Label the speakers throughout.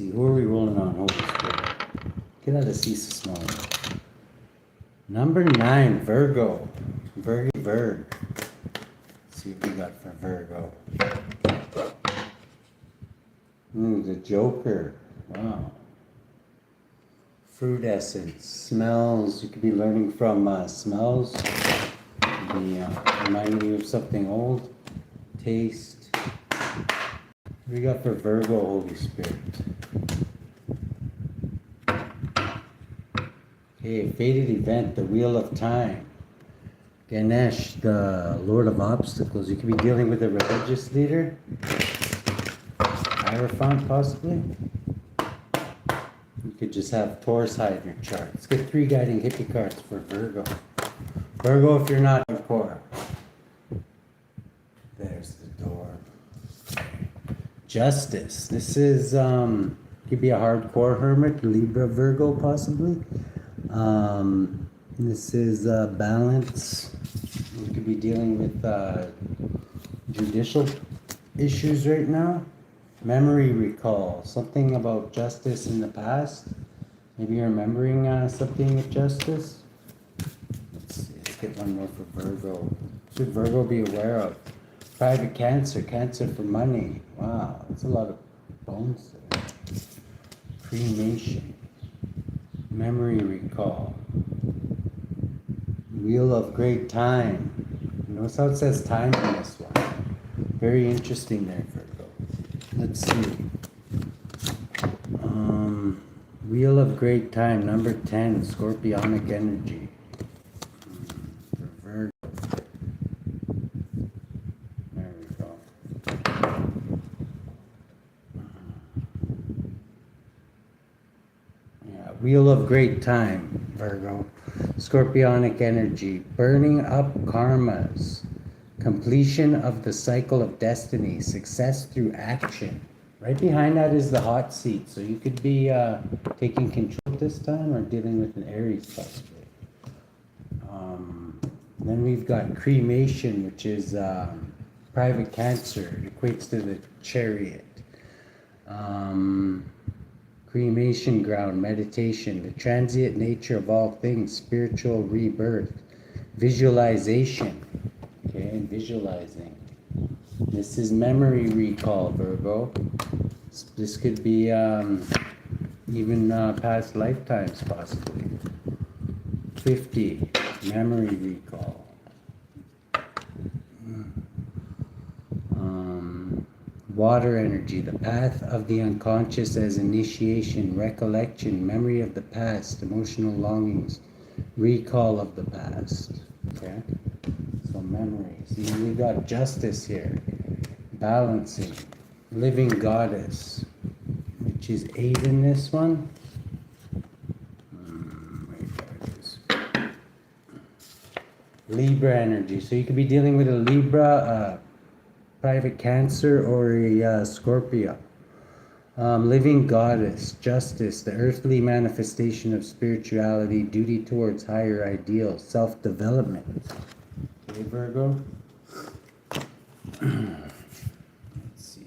Speaker 1: see. Who are we rolling on, Holy Spirit? Get out of cease small. Number 9, Virgo. Virg. Let's see what we got for Virgo. The Joker. Wow. Fruit essence. Smells. You could be learning from smells. Be reminding you of something old. Taste. What do we got for Virgo, Holy Spirit? Okay, fated event, the Wheel of Time. Ganesh, the Lord of Obstacles. You could be dealing with a religious leader. Hierophant, possibly. You could just have Taurus high in your chart. Let's get 3 guiding hippie cards for Virgo. Virgo, if you're not hardcore. There's the door. Justice. This is, could be a hardcore hermit, Libra, Virgo, possibly. This is balance. You could be dealing with judicial issues right now. Memory recall. Something about justice in the past. Maybe you're remembering something with justice. Let's see. Let's get one more for Virgo. What should Virgo be aware of? Private cancer. Cancer for money. Wow. That's a lot of bones there. Cremation. Memory recall. Wheel of great time. Notice how it says time in this one. Very interesting there, Virgo. Let's see. Wheel of great time, number 10, scorpionic energy. For Virgo. There we go. Yeah, Wheel of great time, Virgo. Scorpionic energy, burning up karmas, completion of the cycle of destiny, success through action. Right behind that is the hot seat, so you could be taking control this time or dealing with an Aries possibly. Then we've got cremation, which is private cancer. It equates to the Chariot. Cremation ground, meditation, the transient nature of all things, spiritual rebirth, visualization, okay, and visualizing. This is memory recall, Virgo. This could be even past lifetimes, possibly. 50, memory recall. Water energy, the path of the unconscious as initiation, recollection, memory of the past, emotional longings, recall of the past. Okay? So memory. See, we got justice here. Balancing. Living goddess, which is 8 in this one. Libra energy. So you could be dealing with a Libra, private cancer, or a Scorpio. Living goddess, justice, the earthly manifestation of spirituality, duty towards higher ideals, self-development. Okay, Virgo. Let's see.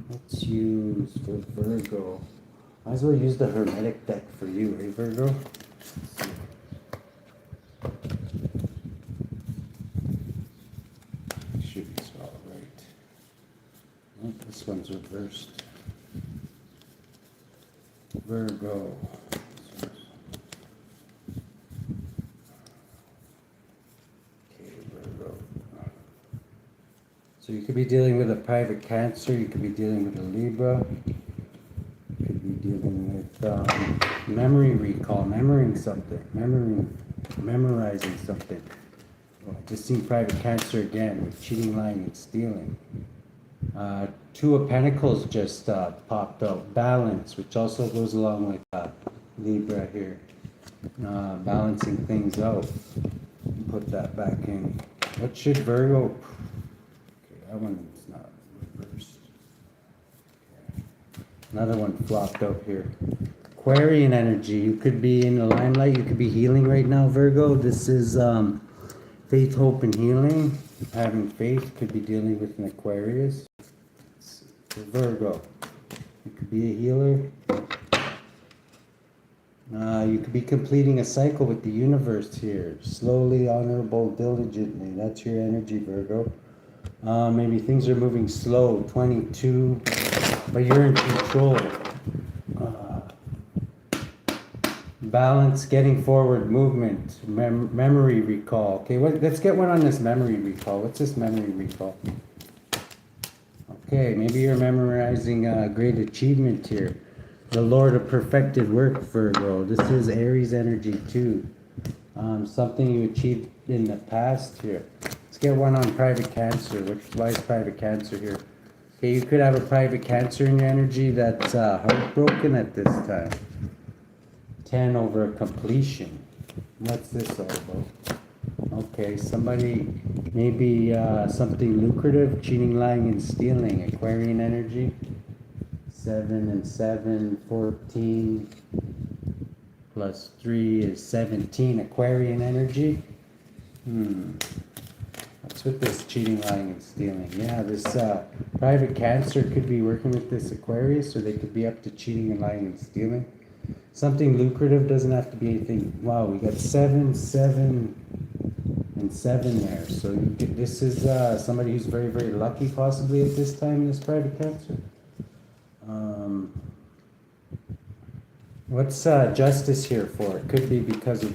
Speaker 1: Let's use for Virgo. Might as well use the Hermetic deck for you, eh, Virgo? Let's see. Should be all right. Oh, this one's reversed. Virgo. Okay, Virgo. So you could be dealing with a private cancer, you could be dealing with a Libra, you could be dealing with memory recall, memorizing something. Well, I just seen private cancer again with cheating, lying, and stealing. 2 of Pentacles just popped out. Balance, which also goes along with Libra here. Balancing things out. Put that back in. What should Virgo... Okay, that one's not reversed. Okay. Another one flopped out here. Aquarian energy. You could be in the limelight. You could be healing right now, Virgo. This is faith, hope, and healing. Having faith. Could be dealing with an Aquarius. Virgo. It could be a healer. You could be completing a cycle with the universe here. Slowly, honorable, diligently. That's your energy, Virgo. Maybe things are moving slow. 22, but you're in control. Balance, getting forward, movement, memory recall. Okay, let's get one on this memory recall. What's this memory recall? Okay, maybe you're memorizing a great achievement here. The Lord of perfected work, Virgo. This is Aries energy too. Something you achieved in the past here. Let's get one on private cancer. Why is private cancer here? Okay, you could have a private cancer in your energy that's heartbroken at this time. 10 over completion. What's this all about? Okay, somebody, maybe something lucrative, cheating, lying, and stealing. Aquarian energy. 7 and 7, 14. Plus 3 is 17. Aquarian energy. What's with this cheating, lying, and stealing? Yeah, this private cancer could be working with this Aquarius, or they could be up to cheating and lying and stealing. Something lucrative, doesn't have to be anything. Wow, we got 7, 7, and 7 there. So you get, this is somebody who's very, very lucky possibly at this time in this private cancer. What's justice here for? It could be because of,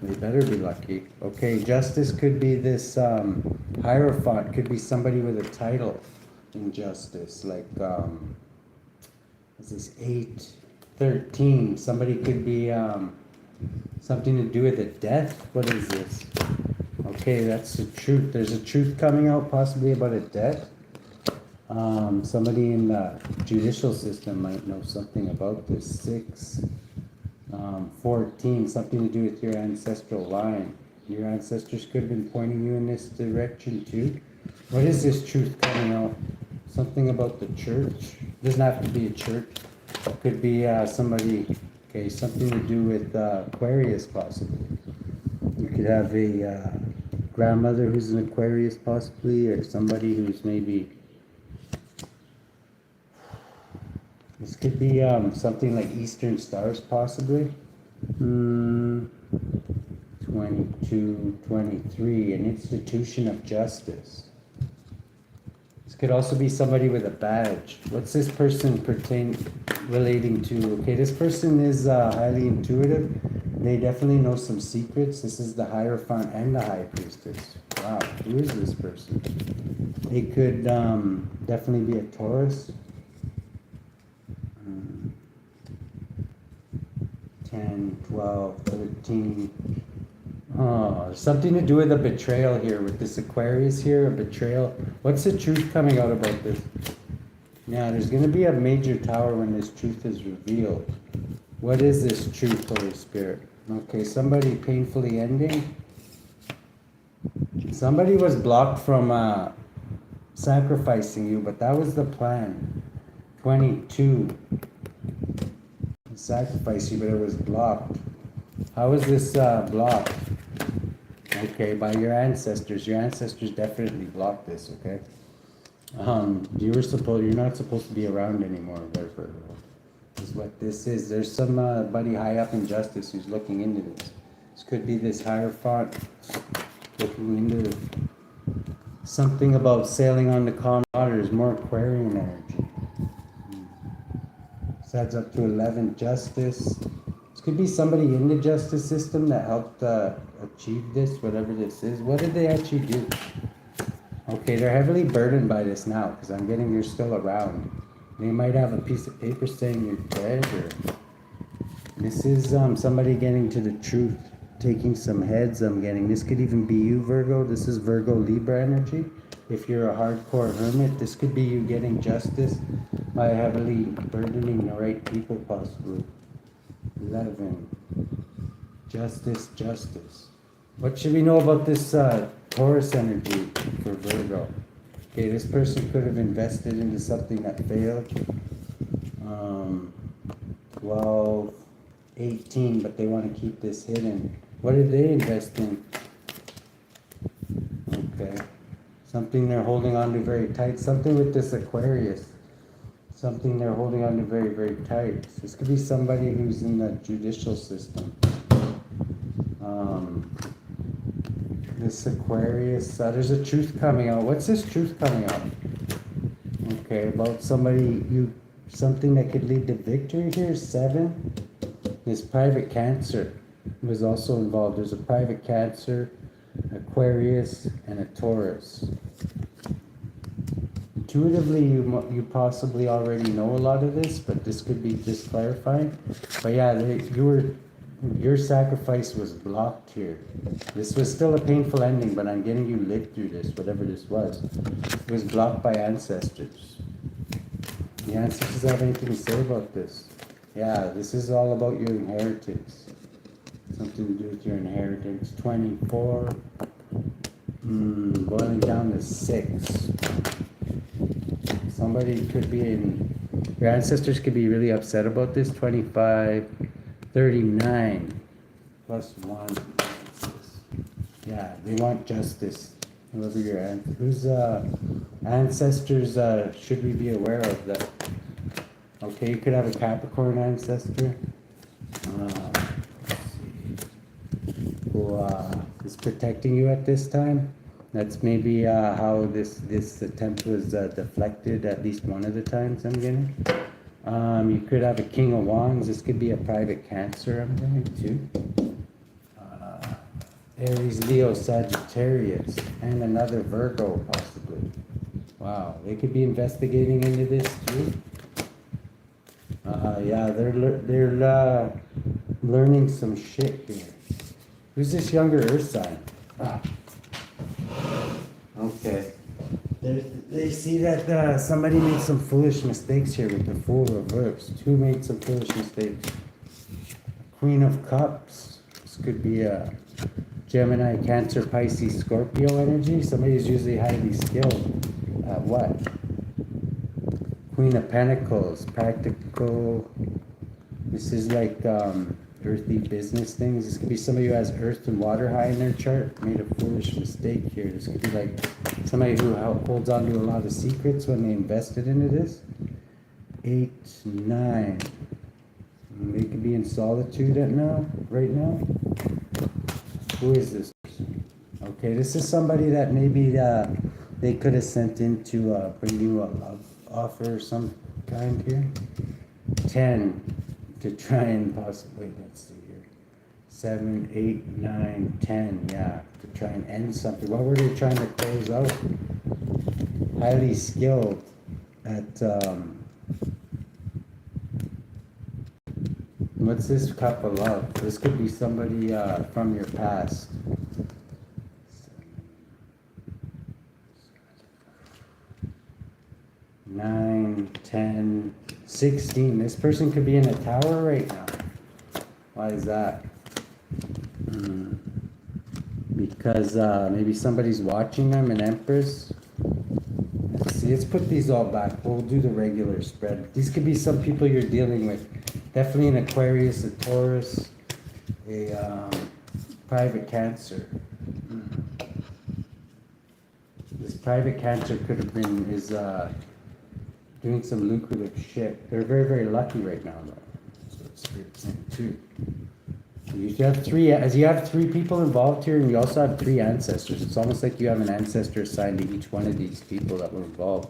Speaker 1: they better be lucky. Okay, justice could be this Hierophant, could be somebody with a title in justice, like, what's this, 8, 13, somebody could be something to do with a death. What is this? Okay, that's the truth. There's a truth coming out possibly about a death. Somebody in the judicial system might know something about this. 6, 14, something to do with your ancestral line. Your ancestors could have been pointing you in this direction too. What is this truth coming out? Something about the church. Doesn't have to be a church. It could be somebody, okay, something to do with Aquarius possibly. You could have a grandmother who's an Aquarius possibly, or somebody who's maybe, this could be something like Eastern Stars possibly. 22, 23, an institution of justice. This could also be somebody with a badge. What's this person relating to? Okay, this person is highly intuitive. They definitely know some secrets. This is the Hierophant and the High Priestess. Wow, who is this person? They could definitely be a Taurus. 10, 12, 13. Oh, something to do with a betrayal here with this Aquarius here, a betrayal. What's the truth coming out about this? Yeah, there's going to be a major tower when this truth is revealed. What is this truth, Holy Spirit? Okay, somebody painfully ending. Somebody was blocked from sacrificing you, but that was the plan. 22. Sacrifice you, but it was blocked. How is this blocked? Okay, by your ancestors. Your ancestors definitely blocked this, okay? You're not supposed to be around anymore, therefore. This is what this is. There's somebody high up in justice who's looking into this. This could be this Hierophant looking into something about sailing on the calm waters, more Aquarian energy. This adds up to 11, justice. This could be somebody in the justice system that helped achieve this, whatever this is. What did they actually do? Okay, they're heavily burdened by this now, because I'm getting you're still around. They might have a piece of paper saying you're dead, or this is somebody getting to the truth, taking some heads. I'm getting this could even be you, Virgo. This is Virgo Libra energy. If you're a hardcore hermit, this could be you getting justice by heavily burdening the right people, possibly. 11. Justice, justice. What should we know about this Taurus energy for Virgo? Okay, this person could have invested into something that failed. 12, 18, but they want to keep this hidden. What did they invest in? Okay. Something they're holding on to very tight. Something with this Aquarius. something they're holding on to very, very tight. This could be somebody who's in the judicial system. This Aquarius, there's a truth coming out. What's this truth coming out? Okay, about something that could lead to victory here. 7. This private Cancer was also involved. There's a private Cancer, Aquarius, and a Taurus. Intuitively, you possibly already know a lot of this, but this could be just clarifying. But yeah, your sacrifice was blocked here. This was still a painful ending, but I'm getting you lived through this, whatever this was. It was blocked by ancestors. The ancestors have anything to say about this? Yeah, this is all about your inheritance. Something to do with your inheritance. 24. Boiling down to 6. Somebody could be your ancestors could be really upset about this. 25. 39 plus 1. Yeah, they want justice. Whoever your whose ancestors should we be aware of that? Okay, you could have a Capricorn ancestor. Let's see. Who is protecting you at this time? That's maybe how this attempt was deflected at least one of the times I'm getting. You could have a King of Wands. This could be a private Cancer, I'm getting too. Aries, Leo, Sagittarius, and another Virgo possibly. Wow, they could be investigating into this too. Yeah, they're learning some shit here. Who's this younger Earth sign? Okay. They see that somebody made some foolish mistakes here with the Fool reversed. Who made some foolish mistakes? Queen of Cups. This could be a Gemini, Cancer, Pisces, Scorpio energy. Somebody who's usually highly skilled at what? Queen of Pentacles. Practical. This is like earthy business things. This could be somebody who has earth and water high in their chart. Made a foolish mistake here. This could be like somebody who holds on to a lot of secrets when they invested into this. 8, 9. They could be in solitude right now. Who is this person? Okay, this is somebody that maybe they could have sent in to bring you a love offer of some kind here. 10, to try and possibly, let's see here. 7, 8, 9, 10, yeah, to try and end something. What were they trying to close out? Highly skilled at, what's this Cup of Love? This could be somebody from your past. 9, 10, 16. This person could be in a tower right now. Why is that? Because maybe somebody's watching them, an Empress. Let's see, let's put these all back. We'll do the regular spread. These could be some people you're dealing with. Definitely an Aquarius, a Taurus, a private Cancer. This private Cancer could have been doing some lucrative shit. They're very, very lucky right now, though. So it's saying too. You have three people involved here, and you also have 3 ancestors. It's almost like you have an ancestor assigned to each one of these people that were involved.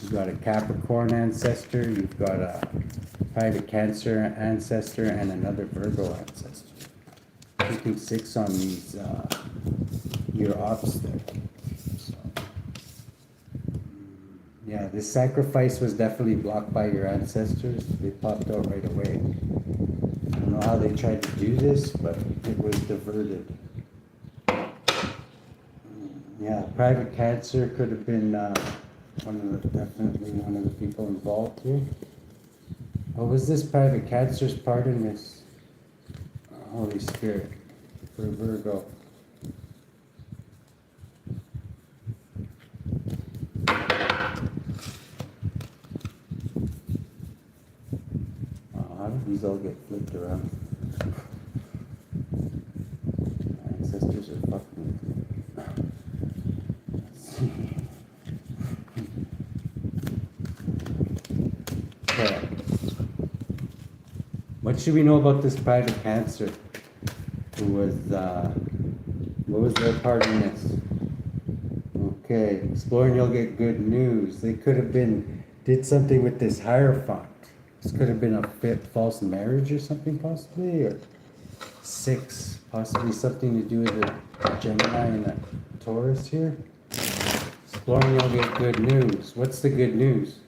Speaker 1: You've got a Capricorn ancestor, you've got a private Cancer ancestor, and another Virgo ancestor. Taking 6 on these your ops there. So, yeah, this sacrifice was definitely blocked by your ancestors. They popped out right away. I don't know how they tried to do this, but it was diverted. Yeah, private Cancer could have been definitely one of the people involved here. What was this private Cancer's part in this? Holy Spirit for Virgo. How did these all get flipped around? My ancestors are fucking with me. Let's see. should we know about this private Cancer? Who was, what was their part in this? Okay, exploring, you'll get good news. They could have did something with this Hierophant. This could have been a false marriage or something, possibly, or 6, possibly something to do with the Gemini and the Taurus here. Exploring, you'll get good news. What's the good news?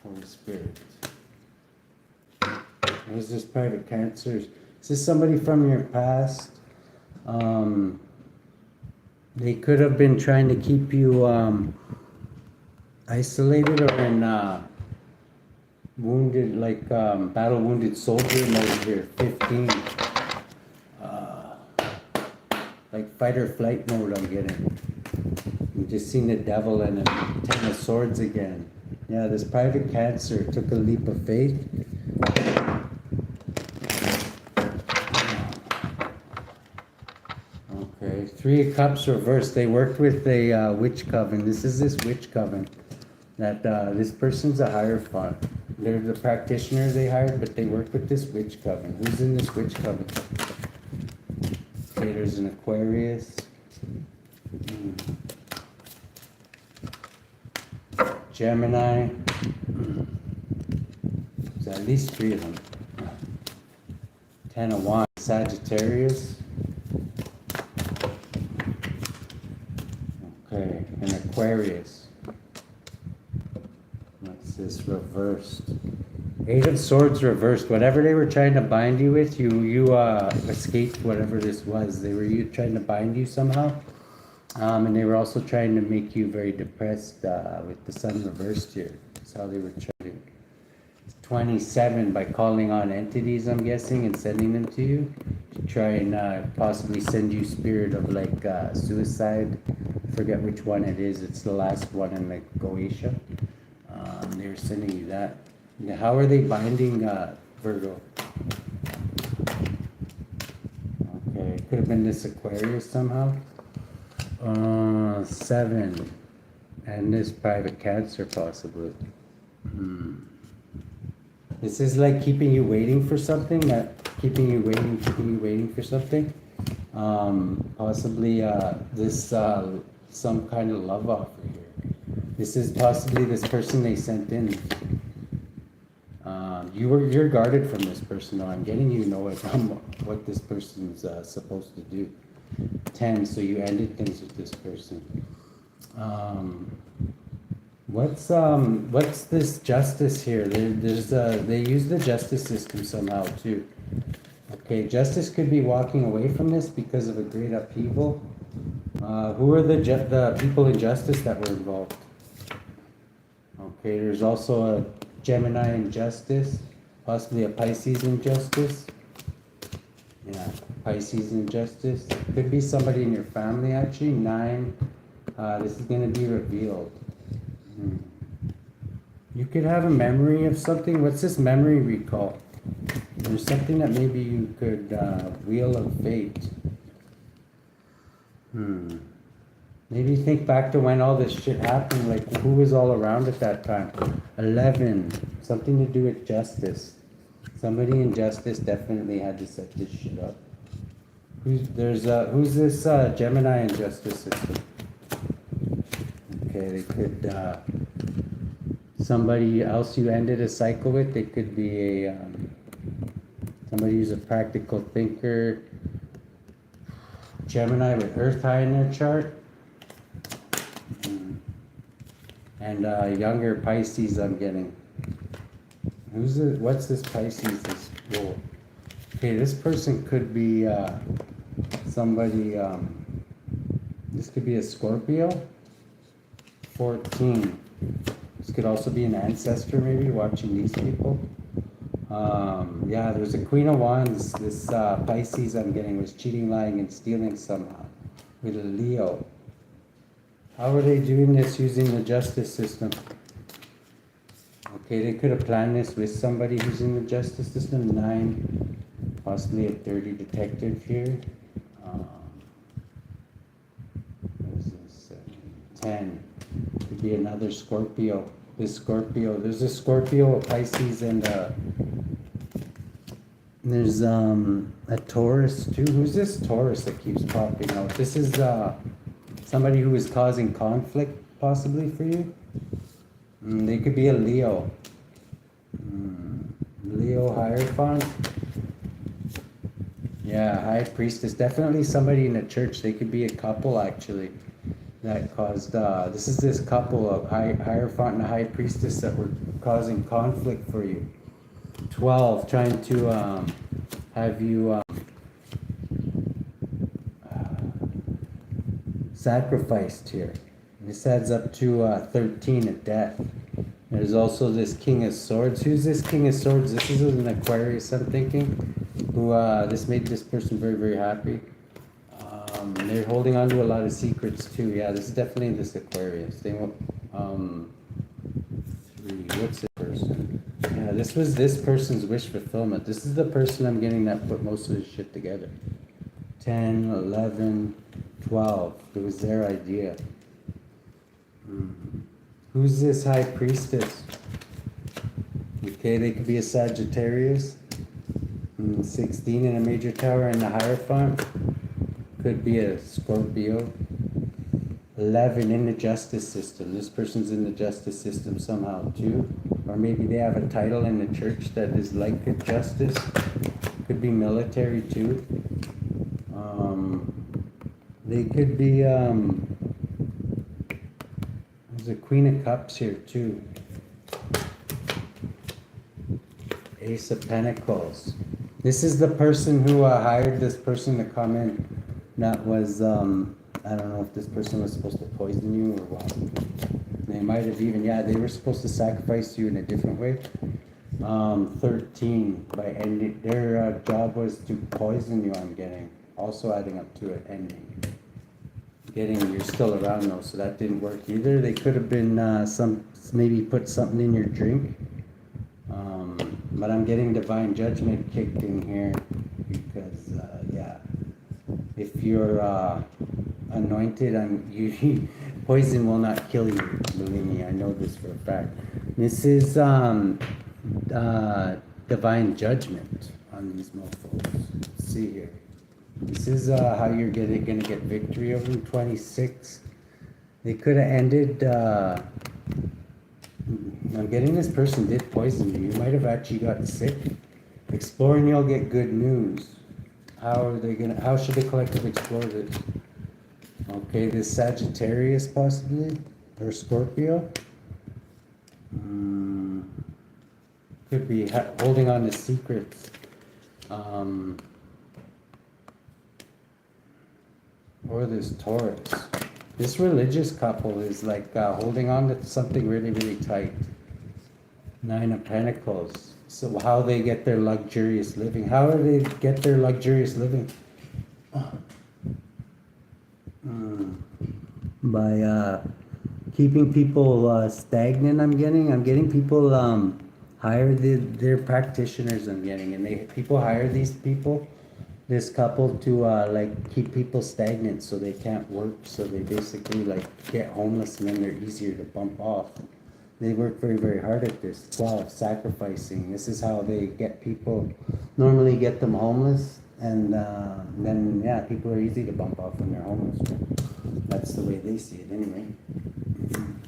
Speaker 1: Holy Spirit. What is this private Cancer? Is this somebody from your past? They could have been trying to keep you isolated or in wounded, like battle wounded soldier mode here. 15. Like fight or flight mode I'm getting. You just seen the devil and a 10 of swords again. Yeah, this private Cancer took a leap of faith. Okay, 3 of Cups reversed. They worked with a witch coven. This is this witch coven. That this person's a Hierophant. They're the practitioner they hired, but they work with this witch coven. Who's in this witch coven? Okay, there's an Aquarius. Gemini. There's at least 3 of them. 10 of Wands. Sagittarius. Okay, an Aquarius. What's this reversed? 8 of Swords reversed. Whatever they were trying to bind you with, you escaped whatever this was. They were trying to bind you somehow. And they were also trying to make you very depressed with the Sun reversed here. That's how they were trying. 27 by calling on entities, I'm guessing, and sending them to you to try and possibly send you spirit of like suicide. I forget which one it is. It's the last one in like Goetia. They were sending you that. Now, how are they binding Virgo? Okay, could have been this Aquarius somehow. 7, and this private Cancer possibly. This is like keeping you waiting for something. Keeping you waiting for something. Possibly this some kind of love offer here. This is possibly this person they sent in. You're guarded from this person. Though I'm getting you know what this person's supposed to do. 10, so you ended things with this person. What's this justice here? They use the justice system somehow too. Okay, justice could be walking away from this because of a great upheaval. Who are the people in justice that were involved? Okay, there's also a Gemini in justice, possibly a Pisces in justice. Yeah, Pisces in justice. Could be somebody in your family actually. 9. This is going to be revealed. You could have a memory of something. What's this memory recall? There's something that maybe you could wheel of fate. Maybe think back to when all this shit happened. Like who was all around at that time? 11. Something to do with justice. Somebody in justice definitely had to set this shit up. Who's this Gemini in justice system? Okay, they could somebody else you ended a cycle with. They could be a somebody who's a practical thinker. Gemini with Earth high in their chart. And younger Pisces I'm getting. What's this Pisces, this bull? Okay, this person could be somebody, this could be a Scorpio. 14. This could also be an ancestor maybe, watching these people. Yeah, there's a Queen of Wands. This Pisces I'm getting was cheating, lying, and stealing somehow with a Leo. How are they doing this using the justice system? Okay, they could have planned this with somebody who's in the justice system. 9, possibly a 30 detective here. What is this? 10. Could be another Scorpio. This Scorpio, there's a Scorpio, a Pisces, and a There's a Taurus too. Who's this Taurus that keeps popping out? This is somebody who is causing conflict possibly for you. They could be a Leo. Leo Hierophant. Yeah, High Priestess. Definitely somebody in the church. They could be a couple actually that caused, this couple of Hierophant and a High Priestess that were causing conflict for you. 12, trying to have you sacrificed here. This adds up to 13 of death. There's also this King of Swords. Who's this King of Swords? This is an Aquarius, I'm thinking, who this made this person very, very happy. They're holding on to a lot of secrets too. Yeah, this is definitely this Aquarius. They won't, 3, what's this person? Yeah, this was this person's wish fulfillment. This is the person I'm getting that put most of this shit together. 10, 11, 12. It was their idea. Who's this High Priestess? Okay, they could be a Sagittarius. 16 in a major tower in the Hierophant. Could be a Scorpio. 11 in the justice system. This person's in the justice system somehow too. Or maybe they have a title in the church that is like a justice. Could be military too. They could be, there's a Queen of Cups here too. Ace of Pentacles. This is the person who hired this person to come in. That was, I don't know if this person was supposed to poison you or what. They might have even, yeah, they were supposed to sacrifice you in a different way. 13 by ending. Their job was to poison you, I'm getting. Also adding up to it, ending. Getting, you're still around though, so that didn't work either. They could have been maybe put something in your drink. But I'm getting divine judgment kicked in here because, yeah, if you're anointed, poison will not kill you. Believe me, I know this for a fact. This is divine judgment on these mofos. Let's see here. This is how you're gonna get victory over them. 26. They could have ended. I'm getting this person did poison you. You might have actually got sick. Exploring, you'll get good news. How should the collective explore this? Okay, this Sagittarius possibly, or Scorpio. Could be holding on to secrets. Or this Taurus. This religious couple is like holding on to something really, really tight. 9 of Pentacles. So how they get their luxurious living. How do they get their luxurious living? By keeping people stagnant, I'm getting people hire their practitioners, I'm getting. And people hire these people, this couple, to like keep people stagnant so they can't work. So they basically like get homeless and then they're easier to bump off. They work very, very hard at this. 12, sacrificing. This is how they get people, normally get them homeless. And then, yeah, people are easy to bump off when they're homeless. That's the way they see it anyway. I'm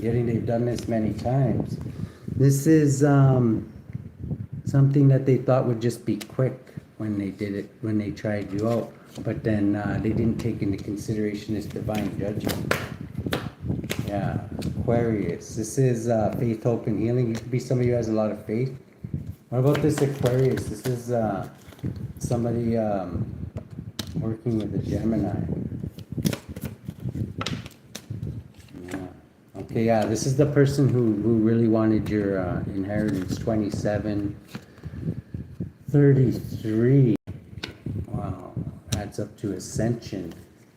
Speaker 1: getting they've done this many times. This is something that they thought would just be quick when they did it, when they tried you out. But then they didn't take into consideration this divine judgment. Yeah, Aquarius. This is faith, hope, and healing. You could be somebody who has a lot of faith. What about this Aquarius? This is somebody working with a Gemini. Yeah. Okay, yeah, this is the person who really wanted your inheritance. 27, 33. Wow, adds up to ascension.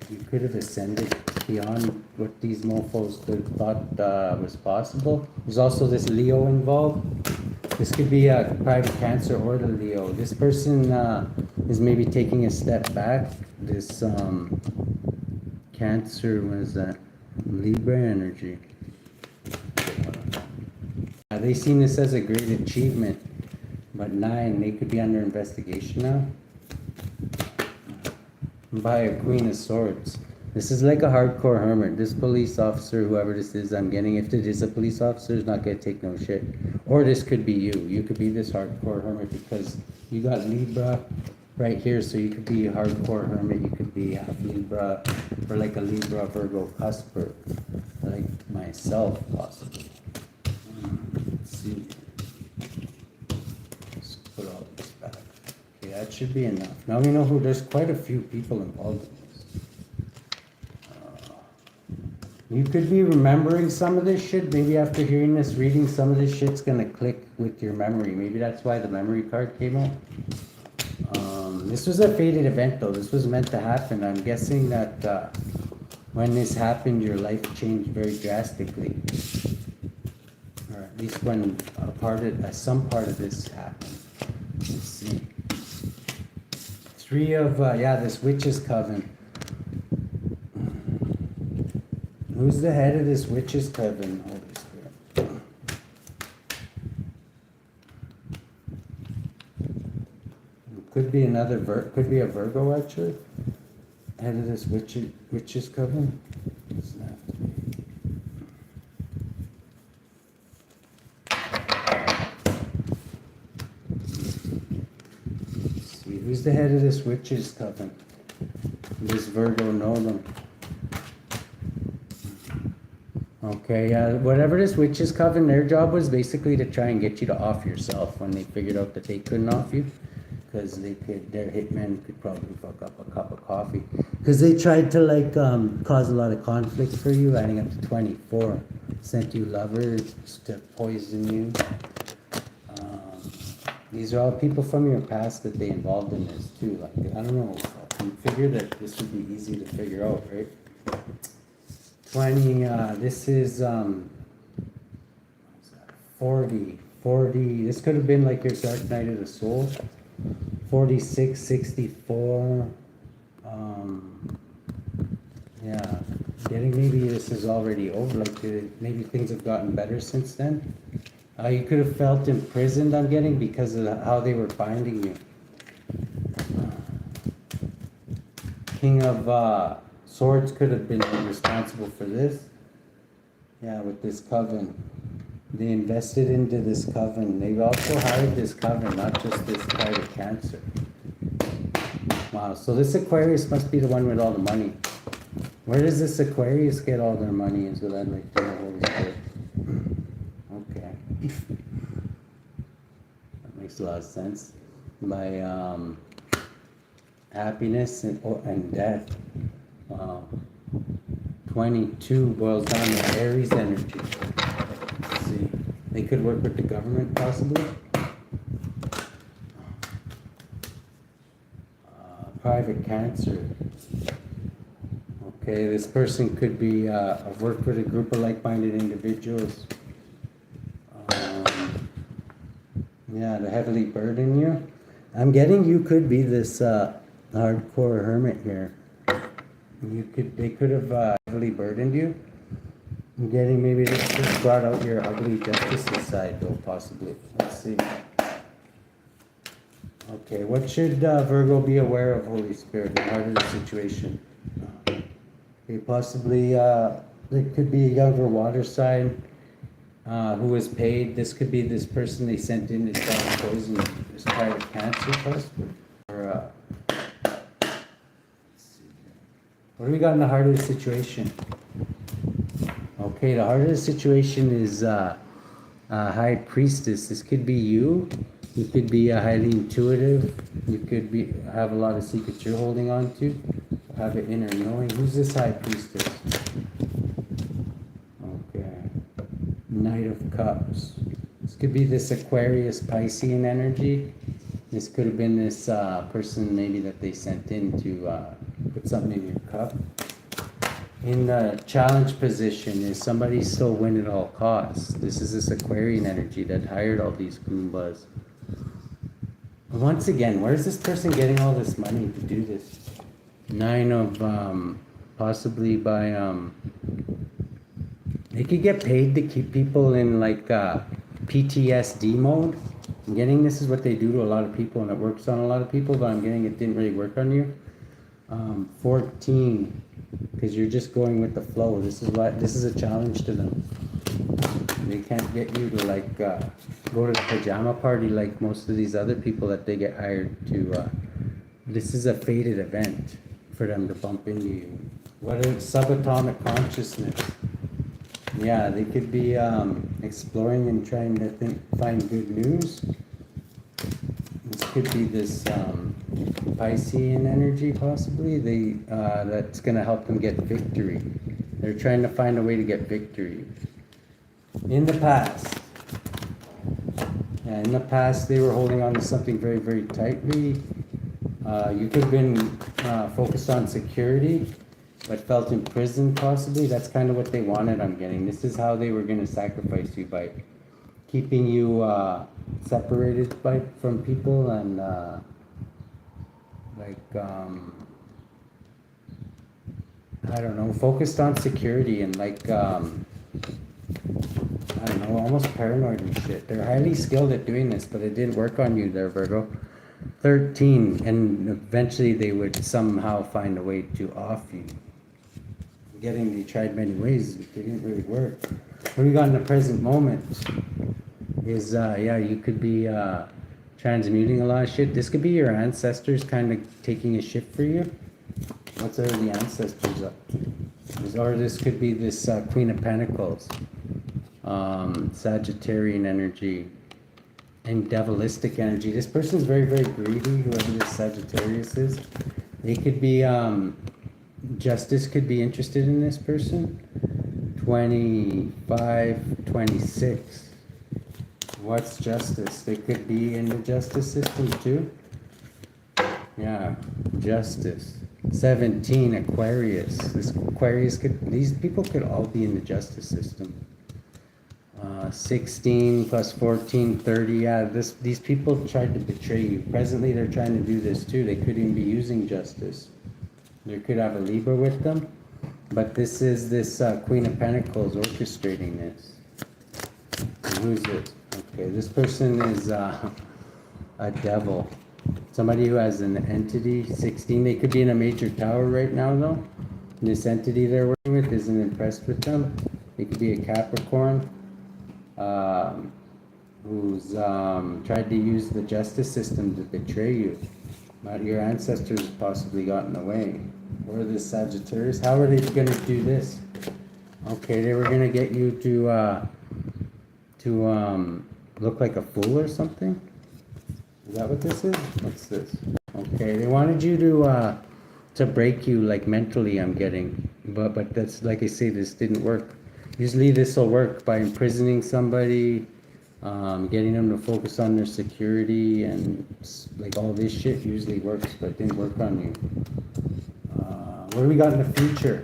Speaker 1: You could have ascended beyond what these mofos could have thought was possible. There's also this Leo involved. This could be a private Cancer or the Leo. This person is maybe taking a step back. This Cancer, what is that? Libra energy. They seen this as a great achievement But 9, they could be under investigation now. By a Queen of Swords. This is like a hardcore hermit. This police officer, whoever this is, I'm getting, if it is a police officer, is not gonna take no shit. Or this could be you. You could be this hardcore hermit because you got Libra right here, so you could be a hardcore hermit. You could be half Libra, or like a Libra Virgo cusper, like myself possibly. Let's see. Let's put all this back. Okay, that should be enough. Now we know who. There's quite a few people involved in this. You could be remembering some of this shit. Maybe after hearing this reading, some of this shit's gonna click with your memory. Maybe that's why the memory card came out. This was a fated event though. This was meant to happen. I'm guessing that when this happened, your life changed very drastically. Or at least when some part of this happened. Let's see. 3 of, this witch's coven. Who's the head of this witch's coven? Holy Spirit. Could be could be a Virgo actually. Head of this witch's coven. Doesn't have to be. Let's see, who's the head of this witch's coven? Does Virgo know them? Okay, whatever this witch's coven, their job was basically to try and get you to off yourself when they figured out that they couldn't off you. Because their hitmen could probably fuck up a cup of coffee. Because they tried to cause a lot of conflict for you, adding up to 24. Sent you lovers to poison you. These are all people from your past that they involved in this too. Like, I don't know, you figure that this would be easy to figure out, right? 20, this is 40, this could have been like your dark night of the soul. 46, 64, yeah, getting maybe this is already over, like maybe things have gotten better since then. You could have felt imprisoned, I'm getting, because of how they were binding you. King of Swords could have been responsible for this. Yeah, with this coven. They invested into this coven. They also hired this coven, not just this private cancer. Wow, so this Aquarius must be the one with all the money. Where does this Aquarius get all their money is what I'd like to know. Holy Spirit. Okay. That makes a lot of sense. By happiness and death. Wow. 22 boils down to Aries energy. Let's see. They could work with the government possibly. Private cancer. Okay, this person could be I've worked with a group of like-minded individuals. Yeah, to heavily burden you. I'm getting you could be this hardcore hermit here. They could have heavily burdened you. I'm getting maybe this just brought out your ugly justice side though, possibly. Let's see. Okay, what should Virgo be aware of, Holy Spirit, in part of the situation? Okay, possibly there could be a younger water sign who was paid. This could be this person they sent in to try to poison this private cancer possibly. Or what do we got in the heart of the situation? Okay, the heart of the situation is High Priestess. This could be you. You could be highly intuitive. You could have a lot of secrets you're holding on to. Have an inner knowing. Who's this High Priestess? Okay. Knight of Cups. This could be this Aquarius Piscean energy. This could have been this person maybe that they sent in to put something in your cup. In the challenge position, is somebody still win at all costs? This is this Aquarian energy that hired all these Goombas. Once again, where's this person getting all this money to do this? 9 of, possibly by, they could get paid to keep people in like PTSD mode. I'm getting this is what they do to a lot of people, and it works on a lot of people, but I'm getting it didn't really work on you. 14, because you're just going with the flow. This is a challenge to them. They can't get you to like go to the pajama party like most of these other people that they get hired to. This is a fated event for them to bump into you. What is subatomic consciousness? Yeah, they could be exploring and trying to find good news. This could be this Piscean energy, possibly. That's going to help them get victory. They're trying to find a way to get victory. In the past, they were holding on to something very, very tightly. You could have been focused on security, but felt imprisoned possibly. That's kind of what they wanted, I'm getting. This is how they were going to sacrifice you, by keeping you separated from people and I don't know, focused on security and I don't know, almost paranoid and shit. They're highly skilled at doing this, but it didn't work on you there, Virgo. 13, and eventually they would somehow find a way to off you. They tried many ways, it didn't really work. What we got in the present moment is, you could be transmuting a lot of shit. This could be your ancestors kind of taking a shift for you. What's are the ancestors up to? Or this could be this Queen of Pentacles, Sagittarian energy, and devilistic energy. This person's very, very greedy, whoever this Sagittarius is. They could be, justice could be interested in this person. 25, 26. What's justice? They could be in the justice system too. Yeah, justice. 17, Aquarius. These people could all be in the justice system. 16 plus 14, 30. Yeah, these people tried to betray you. Presently, they're trying to do this too. They could even be using justice. They could have a Libra with them. But this is this Queen of Pentacles orchestrating this. And who's it? Okay, this person is a devil. Somebody who has an entity. 16, they could be in a major tower right now though. This entity they're working with isn't impressed with them. They could be a Capricorn who's tried to use the justice system to betray you. But your ancestors possibly got in the way. Or the Sagittarius. How are they going to do this? Okay, they were going to get you to look like a fool or something. Is that what this is? What's this? Okay, they wanted you to break you like mentally. I'm getting, but that's like I say, this didn't work. Usually this will work by imprisoning somebody, getting them to focus on their security, and like all this shit usually works, but it didn't work on you. What do we got in the future?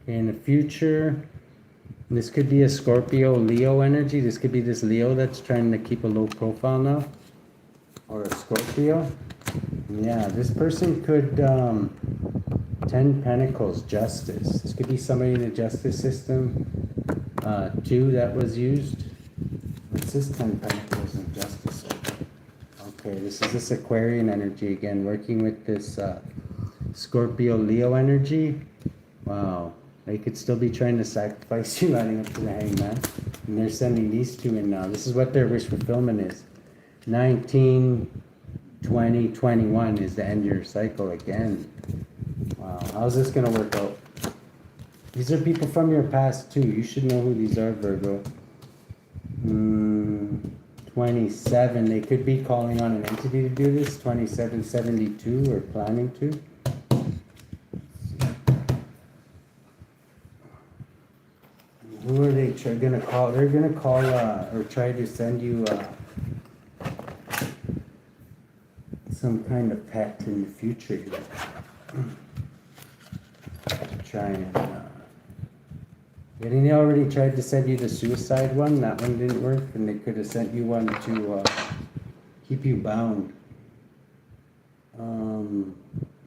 Speaker 1: In the future, this could be a Scorpio, Leo energy. This could be this Leo that's trying to keep a low profile now. Or a Scorpio. Yeah, this person could, 10 Pentacles, justice. This could be somebody in the justice system. 2 that was used. What's this 10 Pentacles in justice? Okay, this is this Aquarian energy again, working with this Scorpio, Leo energy. Wow. They could still be trying to sacrifice you lining up to the Hangman. And they're sending these 2 in now. This is what their wish fulfillment is. 19, 20, 21 is the end of your cycle again. Wow. How's this going to work out? These are people from your past too. You should know who these are, Virgo. 27. They could be calling on an entity to do this. 2772 or planning to. Who are they going to call? They're going to call or try to send you some kind of pet in the future here. Try and they already tried to send you the suicide one. That one didn't work, and they could have sent you one to keep you bound.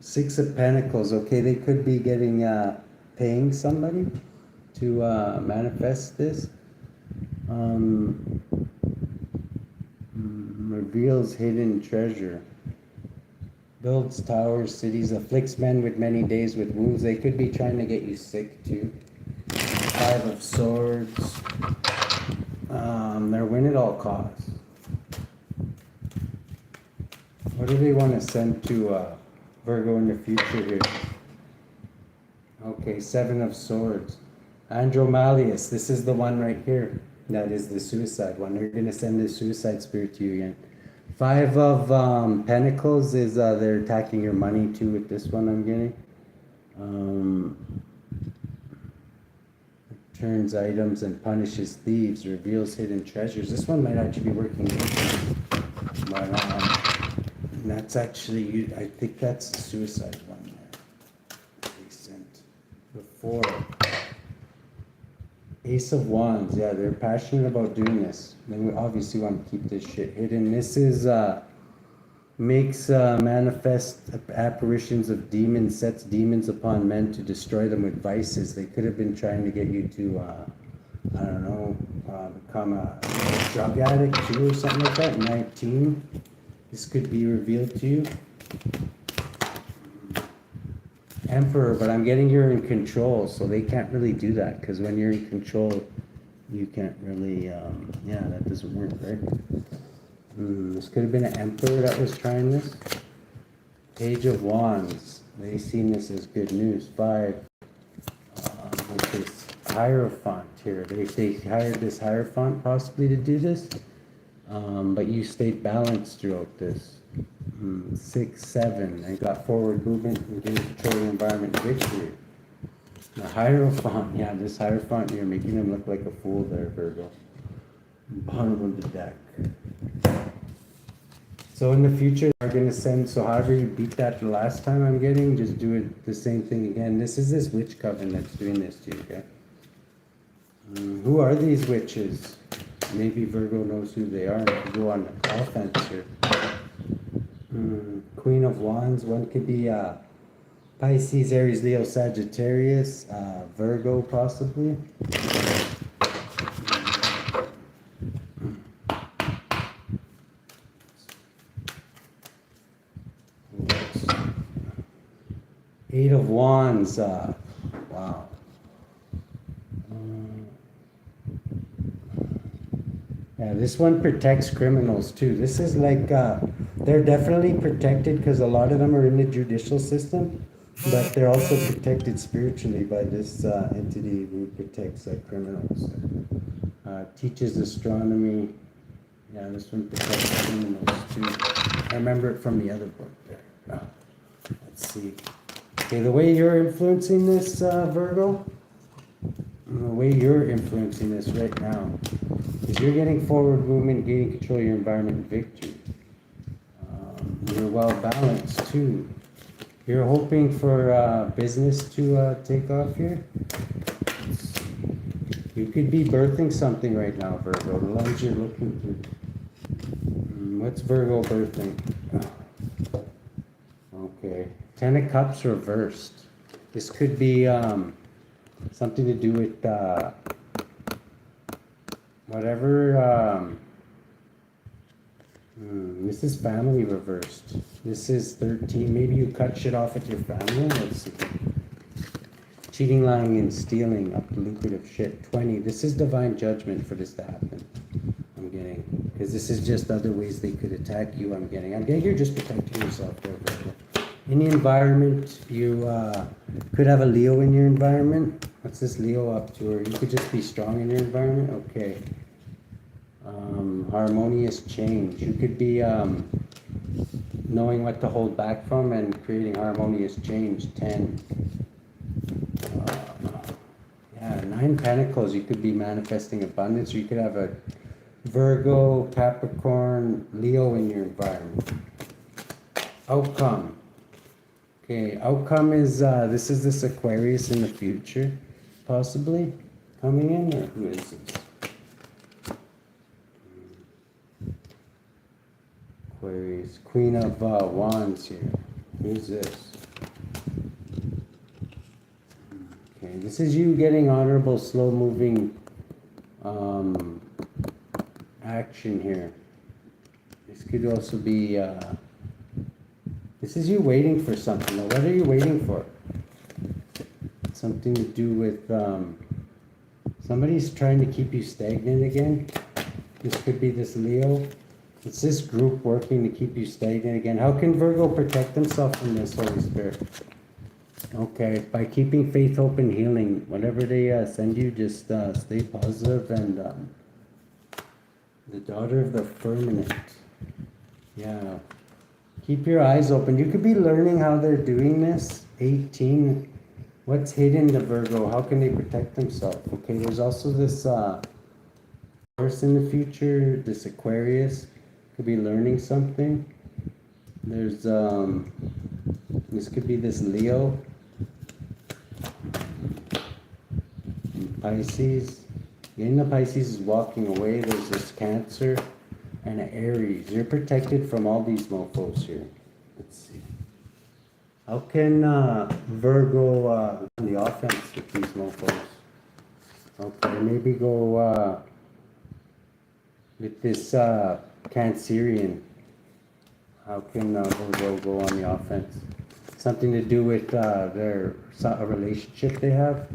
Speaker 1: 6 of Pentacles. Okay, they could be getting paying somebody to manifest this. Reveals hidden treasure. Builds towers, cities, afflicts men with many days with wounds. They could be trying to get you sick too. Five of Swords. They're win at all costs. What do they want to send to Virgo in the future here? Okay, Seven of Swords. Andromalius, this is the one right here. That is the suicide one. They're going to send the suicide spirit to you again. Five of Pentacles is they're attacking your money too with this one I'm getting. Turns items and punishes thieves, reveals hidden treasures. This one might actually be working with you. But that's actually, I think that's the suicide one there. They sent before. Ace of Wands, yeah, they're passionate about doing this. They obviously want to keep this shit hidden. This is makes manifest apparitions of demons, sets demons upon men to destroy them with vices. They could have been trying to get you to, I don't know, become a drug addict too or something like that. 19. This could be revealed to you. Emperor, but I'm getting you're in control, so they can't really do that, because when you're in control, you can't really, yeah, that doesn't work, right? This could have been an Emperor that was trying this. Page of Wands, they seen this as good news. 5, with this Hierophant here. They hired this Hierophant possibly to do this, but you stayed balanced throughout this. 6, 7, they got forward movement and gain control of the environment victory. The Hierophant, yeah, this Hierophant, you're making him look like a fool there, Virgo. Bottom of the deck. So in the future, they're going to send, so however you beat that the last time I'm getting, just do it the same thing again. This is this witch coven that's doing this to you, okay? Who are these witches? Maybe Virgo knows who they are. And go on the offense here. Queen of Wands, one could be Pisces, Aries, Leo, Sagittarius, Virgo possibly. 8 of Wands, wow. Yeah, this one protects criminals too. This is like, they're definitely protected because a lot of them are in the judicial system, but they're also protected spiritually by this entity who protects criminals. Teaches astronomy. Yeah, this one protects criminals too. I remember it from the other book there. Let's see. Okay, the way you're influencing this, Virgo, the way you're influencing this right now is you're getting forward movement, gaining control of your environment, and victory. You're well balanced too. You're hoping for business to take off here. You could be birthing something right now, Virgo. The lens you're looking through. What's Virgo birthing? Okay. 10 of Cups reversed. This could be something to do with whatever. This is family reversed. This is 13. Maybe you cut shit off with your family. Let's see. Cheating, lying, and stealing up to lucrative shit. 20. This is divine judgment for this to happen. I'm getting. Because this is just other ways they could attack you. I'm getting you're just protecting yourself there, Virgo. In the environment, you could have a Leo in your environment. What's this Leo up to? Or you could just be strong in your environment. Okay. Harmonious change. You could be knowing what to hold back from and creating harmonious change. 10. Yeah, 9 Pentacles. You could be manifesting abundance. Or you could have a Virgo, Capricorn, Leo in your environment. Outcome. Okay, outcome is, this is this Aquarius in the future, possibly, coming in, or who is this? Aquarius, Queen of Wands here. Who's this? Okay, this is you getting honorable, slow-moving action here. This could also be, this is you waiting for something. Now, what are you waiting for? Something to do with, somebody's trying to keep you stagnant again. This could be this Leo. It's this group working to keep you stagnant again. How can Virgo protect themselves from this, Holy Spirit? Okay, by keeping faith, hope, and healing. Whatever they send you, just stay positive. And the daughter of the firmament. Yeah. Keep your eyes open. You could be learning how they're doing this. 18. What's hidden to Virgo? How can they protect themselves? Okay, there's also this Taurus in the future, this Aquarius. Could be learning something. There's, this could be this Leo. Pisces. Again, the Pisces is walking away. There's this Cancer and an Aries. You're protected from all these mofos here. Let's see. How can Virgo on the offense with these mofos? Okay, maybe go with this Cancerian. How can Virgo go on the offense? Something to do with a relationship they have.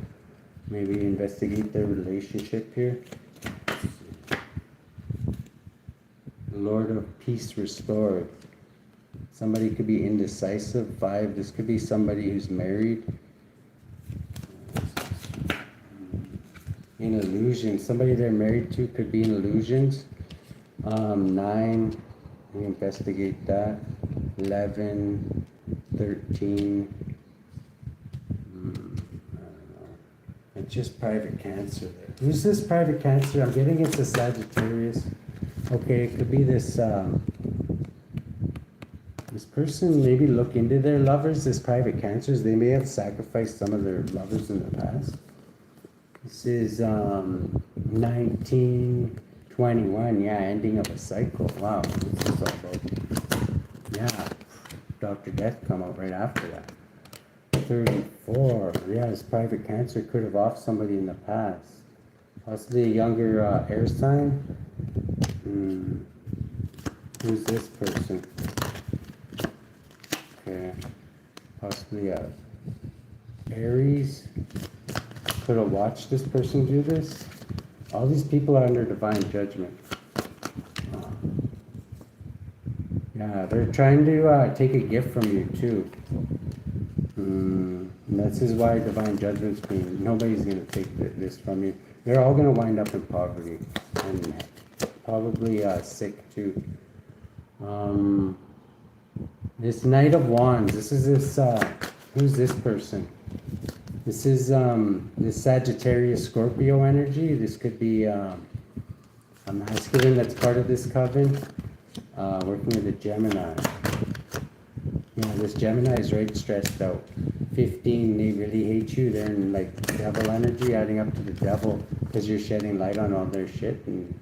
Speaker 1: Maybe investigate their relationship here. Lord of Peace restored. Somebody could be indecisive. 5. This could be somebody who's married. In illusion. Somebody they're married to could be in illusions. 9. We investigate that. 11. 13. It's just private Cancer there. Who's this private Cancer? I'm getting it's a Sagittarius. Okay, it could be this this person. Maybe look into their lovers, this private Cancers. They may have sacrificed some of their lovers in the past. This is 1921. Yeah, ending of a cycle. Wow, what's this all about? Yeah, Dr. Death come out right after that. 34. Yeah, this private Cancer could have offed somebody in the past. Possibly a younger air sign. Who's this person? Okay. Possibly a Aries. Could have watched this person do this. All these people are under divine judgment. Yeah, they're trying to take a gift from you too. And this is why divine judgment's being. Nobody's going to take this from you. They're all going to wind up in poverty and probably sick too. This Knight of Wands. This is this. Who's this person? This is this Sagittarius Scorpio energy. This could be a masculine that's part of this coven, working with a Gemini. Yeah, this Gemini is right stressed out. 15, they really hate you. They're in like devil energy, adding up to the devil because you're shedding light on all their shit. And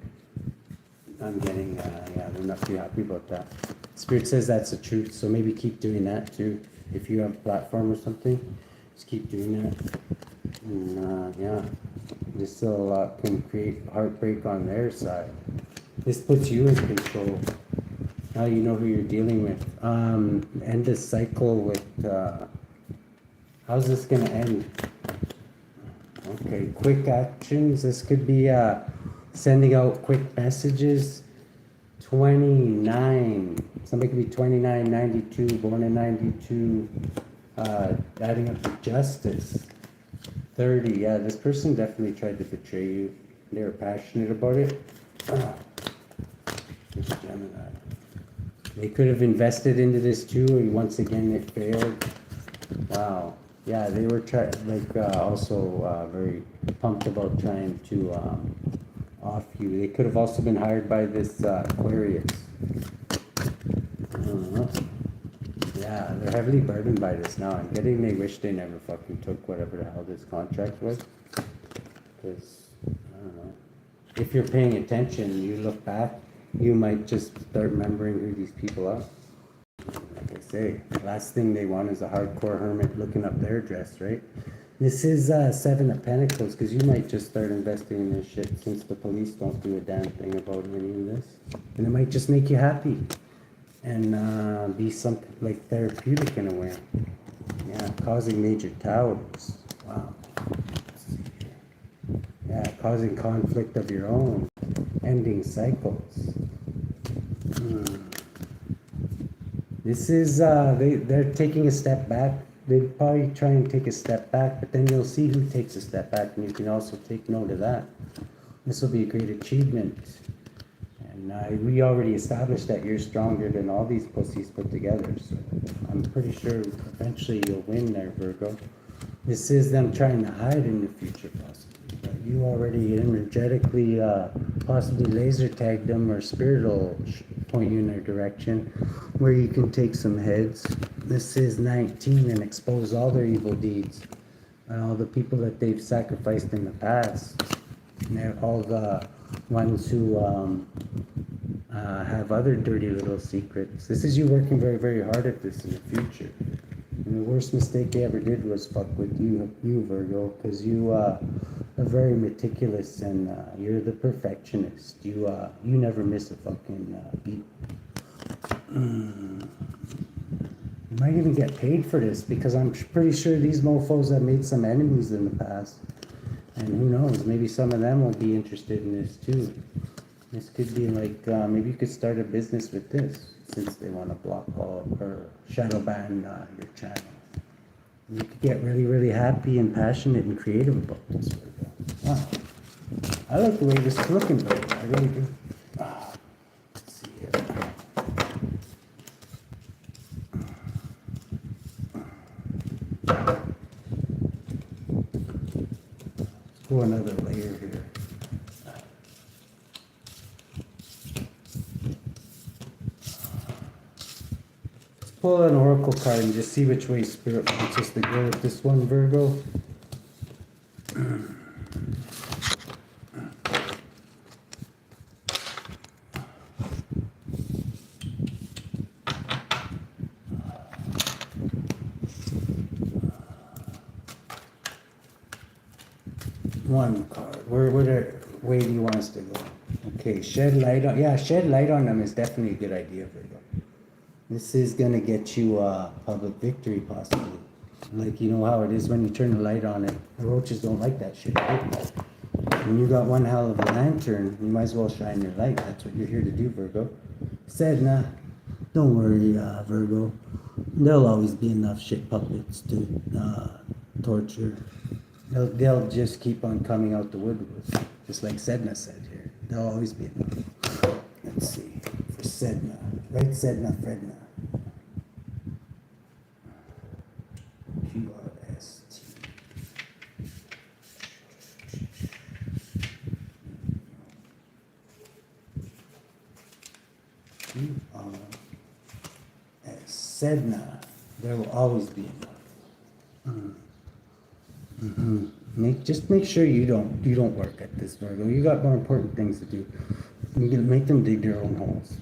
Speaker 1: I'm getting, yeah, they're not too happy about that. Spirit says that's the truth, so maybe keep doing that too. If you have a platform or something, just keep doing that. And yeah, this still can create heartbreak on their side. This puts you in control. Now you know who you're dealing with. End this cycle with, how's this gonna end? Okay, quick actions. This could be sending out quick messages. 29. Somebody could be 29, 92, born in 92. Adding up to justice. 30. Yeah, this person definitely tried to betray you. They were passionate about it. This Gemini. They could have invested into this too, and once again it failed. Wow. Yeah, they were also very pumped about trying to off you. They could have also been hired by this Aquarius. Yeah, they're heavily burdened by this now. I'm getting they wish they never fucking took whatever the hell this contract was. Because, I don't know. If you're paying attention, you look back, you might just start remembering who these people are. Like I say, the last thing they want is a hardcore hermit looking up their dress, right? This is Seven of Pentacles, because you might just start investing in this shit since the police don't do a damn thing about any of this. And it might just make you happy and be something like therapeutic in a way. Yeah, causing major towers. Wow. Let's see here. Yeah, causing conflict of your own, ending cycles. This is, they're taking a step back. They'd probably try and take a step back, but then you'll see who takes a step back, and you can also take note of that. This will be a great achievement. And we already established that you're stronger than all these pussies put together, so I'm pretty sure eventually you'll win there, Virgo. This is them trying to hide in the future, possibly. But you already energetically, possibly laser tagged them, or spirit will point you in their direction, where you can take some heads. This is 19 and expose all their evil deeds and all the people that they've sacrificed in the past. And all the ones who have other dirty little secrets. This is you working very, very hard at this in the future. And the worst mistake they ever did was fuck with you Virgo, because you are very meticulous and you're the perfectionist. You never miss a fucking beat. You might even get paid for this, because I'm pretty sure these mofos have made some enemies in the past. And who knows, maybe some of them will be interested in this too. This could be like, maybe you could start a business with this, since they want to block all or shadow ban your channel. You could get really, really happy and passionate and creative about this. Wow. I like the way this is looking, but I really do. Let's see here. Let's go another layer here. Pull an oracle card and just see which way spirit wants us to go with this one, Virgo. One card. Where way do you want us to go? Okay, shed light on. Yeah, shed light on them is definitely a good idea, Virgo. This is gonna get you public victory, possibly. Like, you know how it is when you turn the light on it. The roaches don't like that shit. Right? When you got one hell of a lantern, you might as well shine your light. That's what you're here to do, Virgo. Sedna, don't worry, Virgo. There'll always be enough shit puppets to torture. They'll just keep on coming out the woodwork, just like Sedna said here. There'll always be enough. Let's see, for Sedna. Right, Sedna, Fredna. QRST. Sedna. There will always be enough. Just make sure you don't work at this, Virgo. You got more important things to do. You can make them dig their own holes.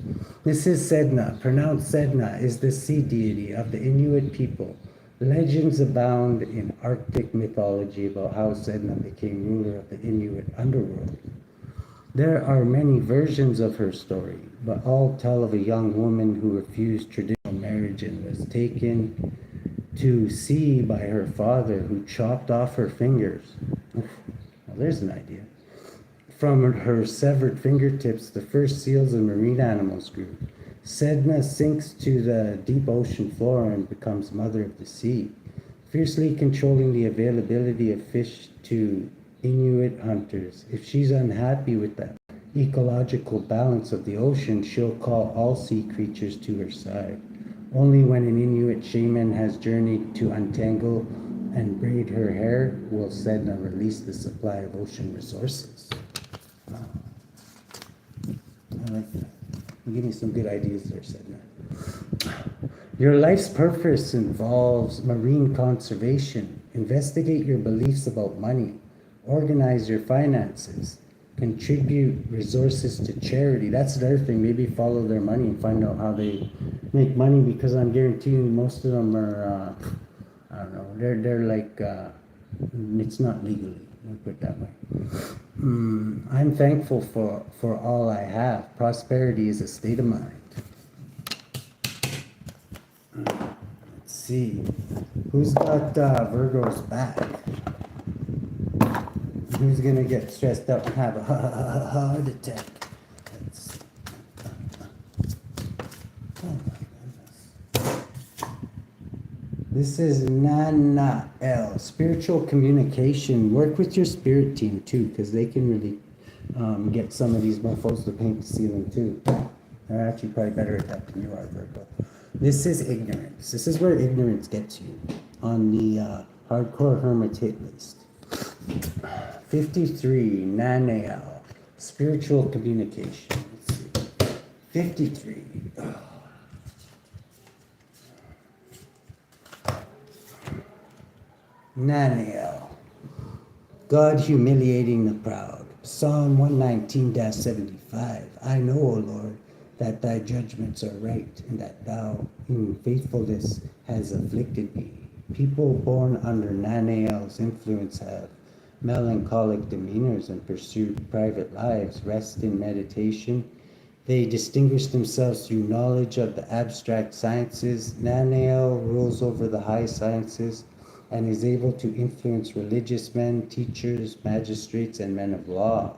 Speaker 1: This is Sedna. Pronounced Sedna is the sea deity of the Inuit people. Legends abound in Arctic mythology about how Sedna became ruler of the Inuit underworld. There are many versions of her story, but all tell of a young woman who refused traditional marriage and was taken to sea by her father, who chopped off her fingers. Well, there's an idea. From her severed fingertips, the first seals and marine animals grew. Sedna sinks to the deep ocean floor and becomes mother of the sea, fiercely controlling the availability of fish to Inuit hunters. If she's unhappy with the ecological balance of the ocean, she'll call all sea creatures to her side. Only when an Inuit shaman has journeyed to untangle and braid her hair will Sedna release the supply of ocean resources. Wow. I like that. You give me some good ideas there, Sedna. Your life's purpose involves marine conservation. Investigate your beliefs about money. Organize your finances. Contribute resources to charity. That's the other thing. Maybe follow their money and find out how they make money, because I'm guaranteeing most of them are, I don't know, they're like It's not legally, I'll put it that way. I'm thankful for all I have. Prosperity is a state of mind. Let's see. Who's got Virgo's back? Who's going to get stressed out and have a heart attack? Let's, oh my goodness. This is Nana L. Spiritual communication. Work with your spirit team too, because they can really get some of these mofos to paint the ceiling too. They're actually probably better at that than you are, Virgo. This is ignorance. This is where ignorance gets you on the hardcore hermit hit list. 53, Nanael, spiritual communication. Let's see. 53. Oh. Nanael, God humiliating the proud. Psalm 119-75. I know, O Lord, that thy judgments are right, and that thou in faithfulness has afflicted me. People born under Nanael's influence have melancholic demeanors and pursue private lives, rest in meditation. They distinguish themselves through knowledge of the abstract sciences. Nanael rules over the high sciences and is able to influence religious men, teachers, magistrates, and men of law.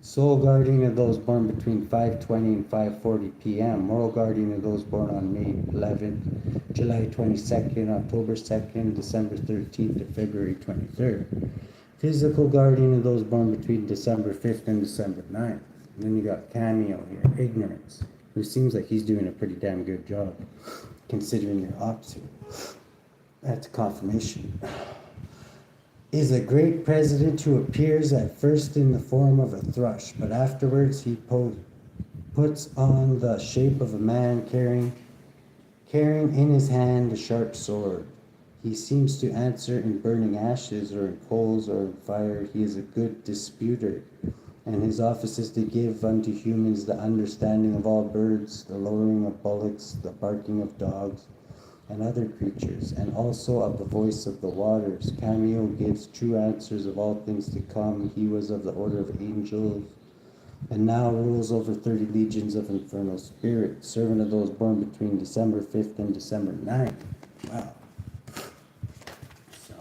Speaker 1: Soul guardian of those born between 5:20 and 5:40 p.m. Moral guardian of those born on May 11th, July 22nd, October 2nd, December 13th, to February 23rd. Physical guardian of those born between December 5th and December 9th. And then you got Cameo here, ignorance, who seems like he's doing a pretty damn good job, considering your opposite. That's confirmation. Is a great president who appears at first in the form of a thrush, but afterwards he puts on the shape of a man carrying in his hand a sharp sword. He seems to answer in burning ashes, or in coals, or in fire. He is a good disputer, and his office is to give unto humans the understanding of all birds, the lowering of bullocks, the barking of dogs, and other creatures, and also of the voice of the waters. Cameo gives true answers of all things to come. He was of the order of angels, and now rules over 30 legions of infernal spirits, servant of those born between December 5th and December 9th. Wow. So,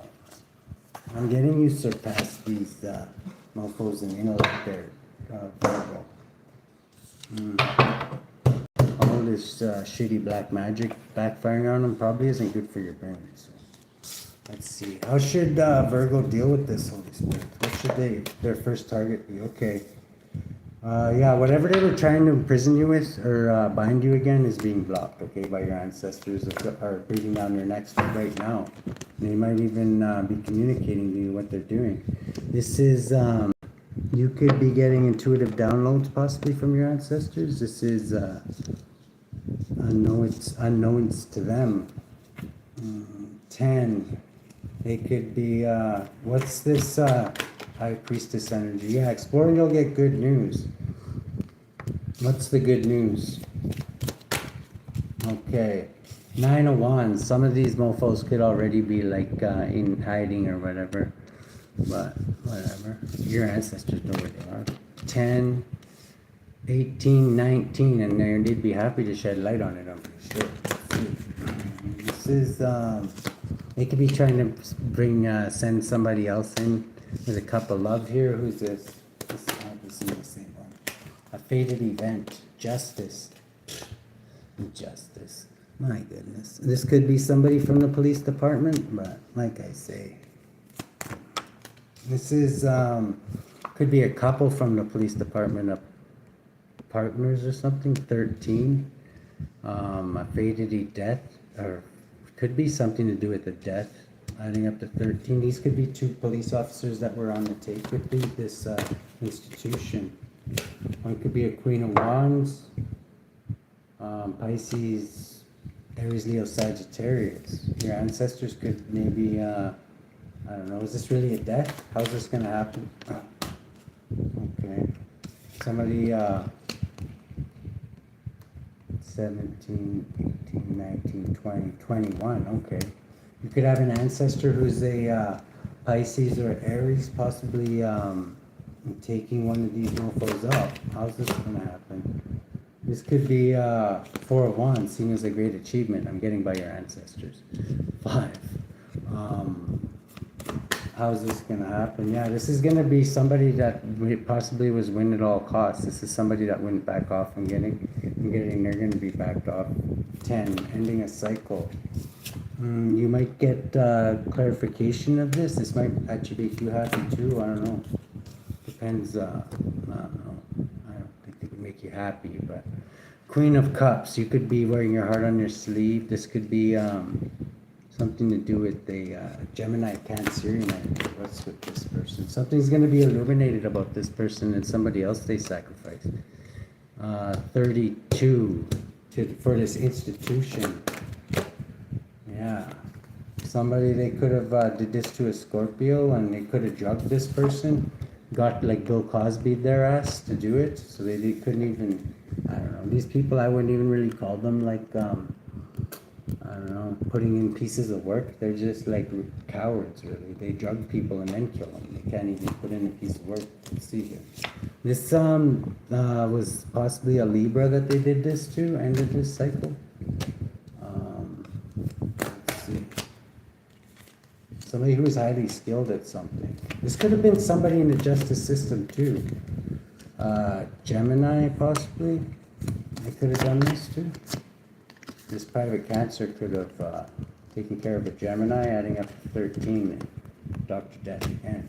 Speaker 1: I'm getting you surpass these mofos in intellect there, Virgo. All this shitty black magic backfiring on them probably isn't good for your brain. So, let's see. How should Virgo deal with this, Holy Spirit? What should their first target be? Okay. Yeah, whatever they were trying to imprison you with or bind you again is being blocked, okay, by your ancestors that are breathing down your necks right now. They might even be communicating to you what they're doing. This is, you could be getting intuitive downloads possibly from your ancestors. This is unknowns to them. 10. They could be, what's this High Priestess energy? Yeah, explore and you'll get good news. What's the good news? Okay. 9 of Wands. Some of these mofos could already be like in hiding or whatever. But whatever. Your ancestors know where they are. 10, 18, 19, and they'd be happy to shed light on it, I'm pretty sure. This is, they could be trying to send somebody else in. There's a cup of love here. Who's this? This is the same one. A fated event. Justice. Justice. My goodness. This could be somebody from the police department, but like I say, this is, could be a couple from the police department of partners or something. 13. A fated death, or could be something to do with the death. Adding up to 13. These could be 2 police officers that were on the take with this institution. One could be a Queen of Wands, Pisces, Aries, Leo, Sagittarius. Your ancestors could maybe, I don't know, is this really a death? How's this going to happen? Okay. Somebody, 17, 18, 19, 20, 21, okay. You could have an ancestor who's a Pisces or Aries, possibly taking one of these mofos up. How's this going to happen? This could be 4 of Wands, seen as a great achievement. I'm getting by your ancestors. 5. How's this going to happen? Yeah, this is going to be somebody that possibly was win at all costs. This is somebody that wouldn't back off and getting, they're going to be backed off. 10, ending a cycle. You might get clarification of this. This might actually make you happy too. I don't know. Depends. I don't know. I don't think it would make you happy, but Queen of Cups. You could be wearing your heart on your sleeve. This could be something to do with the Gemini Cancerian energy. What's with this person? Something's going to be illuminated about this person and somebody else they sacrificed. 32 for this institution. Yeah. Somebody, they could have did this to a Scorpio and they could have drugged this person. Got like Bill Cosby their ass to do it. So they couldn't even, I don't know. These people, I wouldn't even really call them like, I don't know, putting in pieces of work. They're just like cowards, really. They drug people and then kill them. They can't even put in a piece of work. Let's see here. This was possibly a Libra that they did this to, ended this cycle. Let's see. Somebody who was highly skilled at something. This could have been somebody in the justice system too. Gemini, possibly. They could have done this too. This private Cancer could have taken care of a Gemini, adding up to 13. Dr. Death again.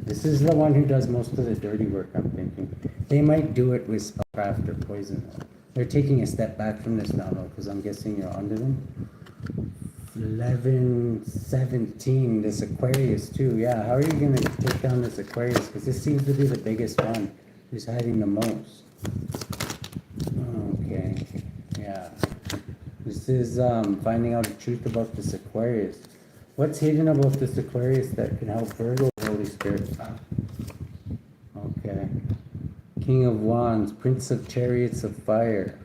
Speaker 1: This is the one who does most of the dirty work, I'm thinking. They might do it with spellcraft or poison. They're taking a step back from this now, though, because I'm guessing you're under them. 11, 17, this Aquarius too. Yeah, how are you going to take down this Aquarius? Because this seems to be the biggest one who's hiding the most. Okay, yeah. This is finding out the truth about this Aquarius. What's hidden about this Aquarius that can help Virgo, Holy Spirit? Okay. King of Wands, Prince of Chariots of Fire.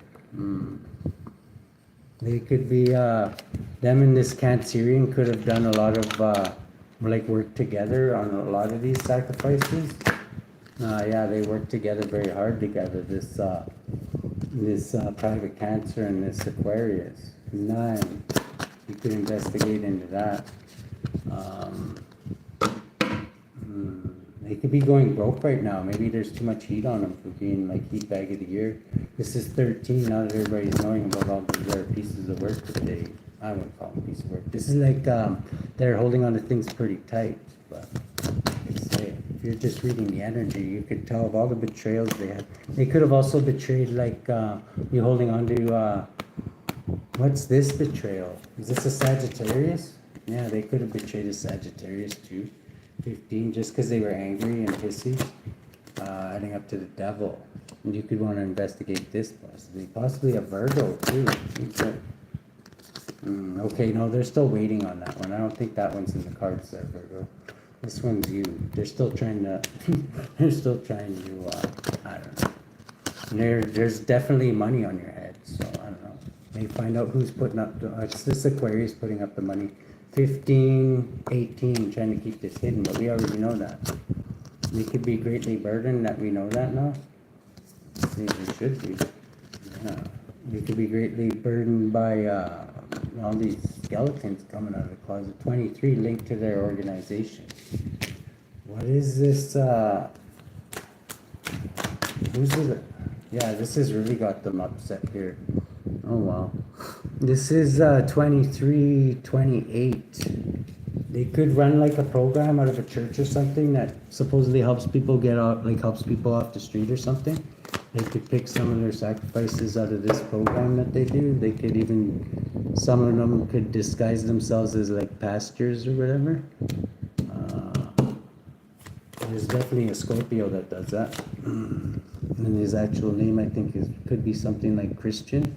Speaker 1: They could be, them and this Cancerian could have done a lot of, like work together on a lot of these sacrifices. Yeah, they work together very hard together. This private Cancer and this Aquarius. 9. You could investigate into that. They could be going broke right now. Maybe there's too much heat on them for being like heat bag of the year. This is 13. Now that everybody's knowing about all these other pieces of work today, I wouldn't call them pieces of work. This is like they're holding on to things pretty tight. But they say if you're just reading the energy, you could tell of all the betrayals they had. They could have also betrayed like you holding on to what's this betrayal? Is this a Sagittarius? Yeah, they could have betrayed a Sagittarius too. 15, just because they were angry and pissy, adding up to the devil. And you could want to investigate this possibly a Virgo too. Okay, no, they're still waiting on that one. I don't think that one's in the cards there, Virgo. This one's you. They're still trying to, I don't know. There's definitely money on your head, so I don't know. Maybe find out who's putting up, it's this Aquarius putting up the money. 15, 18, trying to keep this hidden, but we already know that. We could be greatly burdened that we know that now. Let's see, we should be. Yeah. We could be greatly burdened by all these skeletons coming out of the closet. 23 linked to their organization. What is this? Who's it? Yeah, this has really got them upset here. Oh wow. This is 23, 28. They could run like a program out of a church or something that supposedly helps people get out, like helps people off the street or something. They could pick some of their sacrifices out of this program that they do. They could even, some of them could disguise themselves as like pastors or whatever. There's definitely a Scorpio that does that. And his actual name, I think, could be something like Christian.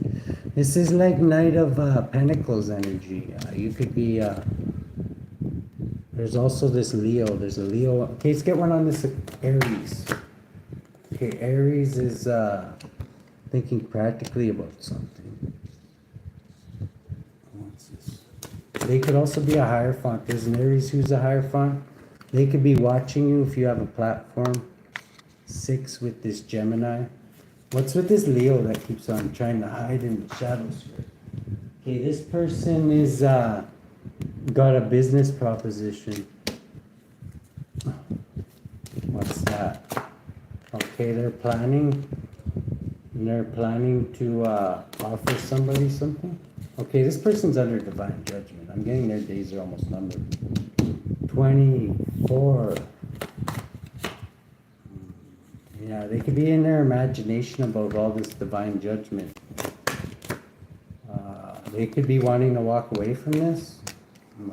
Speaker 1: This is like Knight of Pentacles energy. You could be. There's also this Leo. There's a Leo. Okay, let's get one on this Aries. Okay, Aries is thinking practically about something. Let's They could also be a Hierophant. There's an Aries who's a Hierophant. They could be watching you if you have a platform. 6 with this Gemini. What's with this Leo that keeps on trying to hide in the shadows here? Okay, this person is got a business proposition. What's that? Okay, they're planning to offer somebody something. Okay, this person's under divine judgment. I'm getting their days are almost numbered. 24. Yeah, they could be in their imagination about all this divine judgment. They could be wanting to walk away from this. And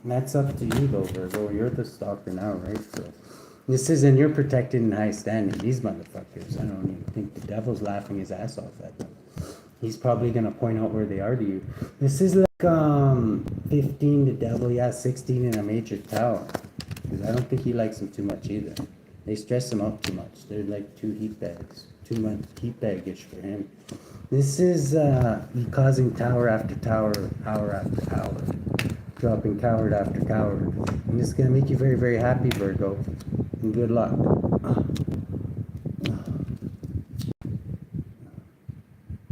Speaker 1: that's up to you though, Virgo. You're the stalker now, right? So this is, and you're protected in high standing. These motherfuckers, I don't even think the devil's laughing his ass off at them. He's probably gonna point out where they are to you. This is like 15 the devil, yeah, 16 in a major tower. Because I don't think he likes them too much either. They stress him out too much. They're like 2 heat bags. Too much heat bag-ish for him. This is causing tower after tower, hour after hour. Dropping coward after coward. And this is gonna make you very, very happy, Virgo. And good luck.